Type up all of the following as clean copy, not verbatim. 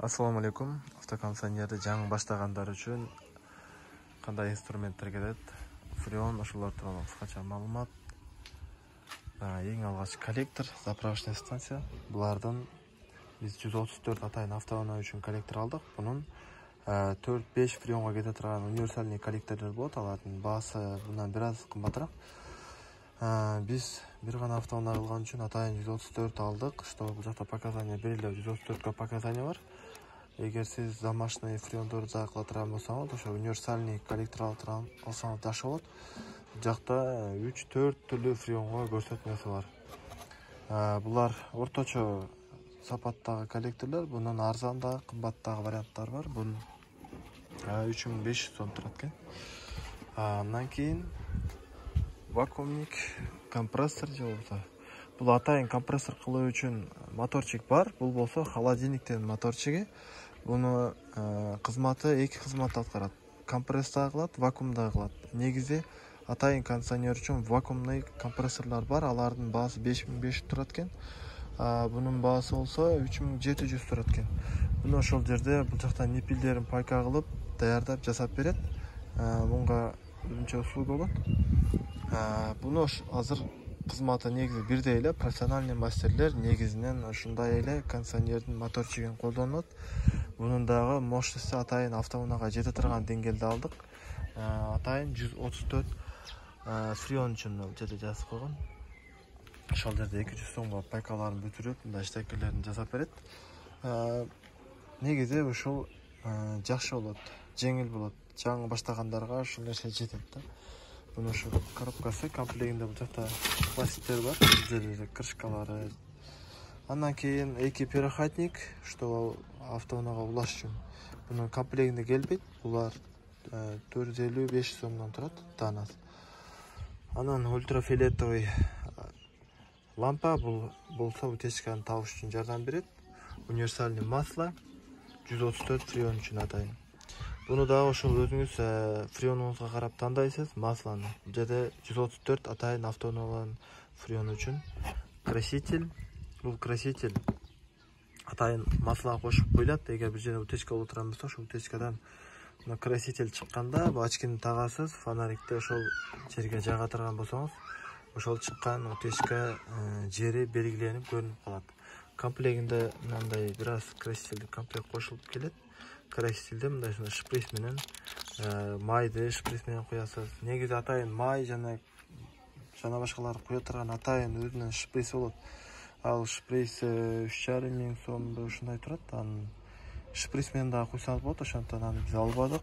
Assalamu alaikum. Автокондиционерди жаңы баштагандар үчүн кандай инструменттер керек? Фреон, ошолор тууралуу кыскача маалымат. Эң алгач коллектор, заправочная станция. Булардын биз 134 атайын автоунаа үчүн коллектор алдык. Бунун 4-5 фреонго кете турган универсальный коллекторлор болот. Алардын баасы мындан бир аз кымбатыраак. Биз бир гана автоунаа кылган үчүн атайын 134 алдык. Что бул жакта показания берилип 134 показания бар. Эгер сиз домашний фреондорду кыла турган болсоңуз, ошо универсальный коллектор алсаңыз жакшы болот. Бул жакта 3-4 түрлүү фреонго көрсөтмөсү бар. Булар орточо сапаттагы коллекторлор. Бунун арзандагы, кымбаттагы варианттары бар. Бул 3500 сом турат экен. Андан кийин вакуумник, компрессор же болбосо. Бул атайын компрессор кылуу үчүн моторчик бар. Бул болсо холодильниктин моторчиги. Буну кызматы эки кызмат аткарат. Компрессор кылат, вакуумда кылат. Негизи атайын кондиционер үчүн вакуумный компрессорлор бар. Алардын баасы 5500 турат экен. Бунун баасы болсо 3700 турат экен. Буну ошол жерде бул жакта ниппелдерин пайка кылып, даярдап жасап берет. Мунга өзүнчө услуга болот. Буну азыр кызматы негизи бирдей эле, профессиональный мастерлер негизинен ушундай эле кондиционердин моторчигин колдонот. Бунун дагы мощности атайын автоунаага жете турган деңгээлде алдык. Атайын 134 фреон үчүн жерде жазып койгон. Ошол жерде 200 сомго пайкаларын бүтүрүп, мындай штекерлерин жасап берет. Негизи ушул жакшы болот, жеңил болот. Жаңы баштагандарга ушул нерсе жетет да. Бунун ушул коробкасы, комплегинде бул жакта пластиктер бар, жерде крышкалары. Андан кийин эки переходник, что автоунаага улаш үчүн. Бунун комплегинде келбейт. Булар 450-500 сомдон турат данасы. Анан ультрафиолетовый лампа, бул болсо утечканы табыш үчүн жардам берет. Универсальный масло 134 фреон үчүн атайын. Буну дагы ошол өзүңүз фреонуңузга карап тандайсыз маслону. Бул жерде 134 атайын автоунаалардын фреону үчүн. Краситель, бул краситель атайын маслоого кошуп коюлат. Эгер бир жерде утечка боло турган болсо, ошол утечкадан краситель чыкканда, бул очкини тагасыз, фонарикти ошол жерге жага турган болсоңуз, ошол чыккан утечка жери белгиленип көрүнүп калат. Комплегинде мындай бир аз красительди комплект кошулуп келет. Красителде мындай шприц менен майды шприц менен куясыз. Негизи атайын май жана башкаларды куя турган атайын өзүнүн шприц болот. Ал шприц 3500 сомдо ушундай турат. Анын шприц менен дагы куйсаңыз болот, ошондон аны биз албадык.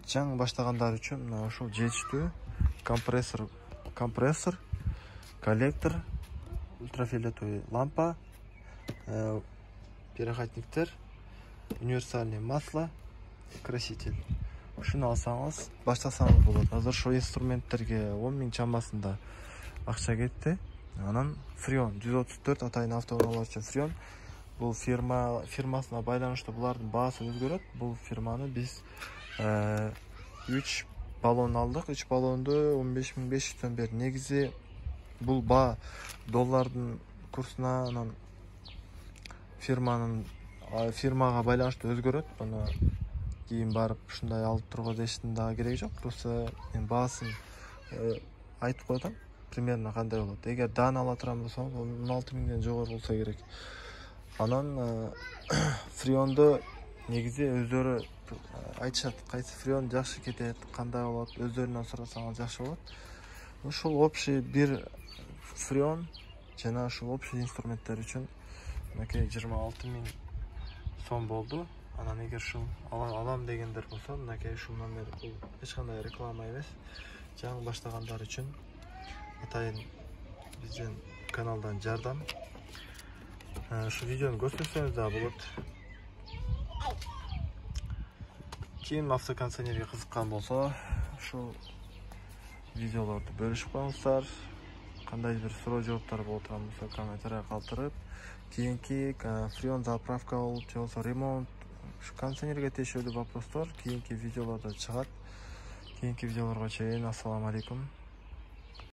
Жаңы баштагандар үчүн мына ушул жетиштүү. Компрессор, коллектор, ультрафиолетовый лампа, переходниктер, универсальный масло, краситель. Ушуну алсаңыз, баштасаңыз болот. Азыр ошол инструменттерге 10 000 чамасында акча кетти. Анан фреон 134 атайын автоунаалар үчүн фреон. Бул фирмасына байланыштуу булардын баасы өзгөрөт. Бул фирманы биз 3 баллон алдык. 3 баллонду 15500 сом берди. Негизи бул баа доллардын курсуна, анан фирмага байланыштуу өзгөрөт. Буну кийин барып ушундай алып турго дештин дагы кереги жок. Просто мен баасын айтып коем, примерно кандай болот. Эгер дан ала турган болсоңуз, 16 000ден жогору болсо керек. Анан фреонду негизи өздөрү айтышат, кайсы фреон жакшы кетет, кандай болот, өздөрүнөн сурасаңыз жакшы болот. Ушул общий бир фреон жана ушул общий инструменттер үчүн мынакей 26 000 сом болду. Анан эгер ушул алам дегендер болсо, мынакей ушул номер, бул эч кандай реклама эмес. Жаңы баштагандар үчүн атайын биздин каналдан жардам. Ушул видеону көрсөтсөңүз да болот. Ким автокондиционерге кызыккан болсо, ушул видеолорду бөлүшүп коюңуздар. Кандай бир суроо жооптор боло турган болсо, комментарийга калтырып, кийинки фреон заправка болуп, же болбосо ремонт, ушу кондиционерге тиешелүү вопростор кийинки видеолордо чыгат. Кийинки видеолорго чейин ассаламу алейкум.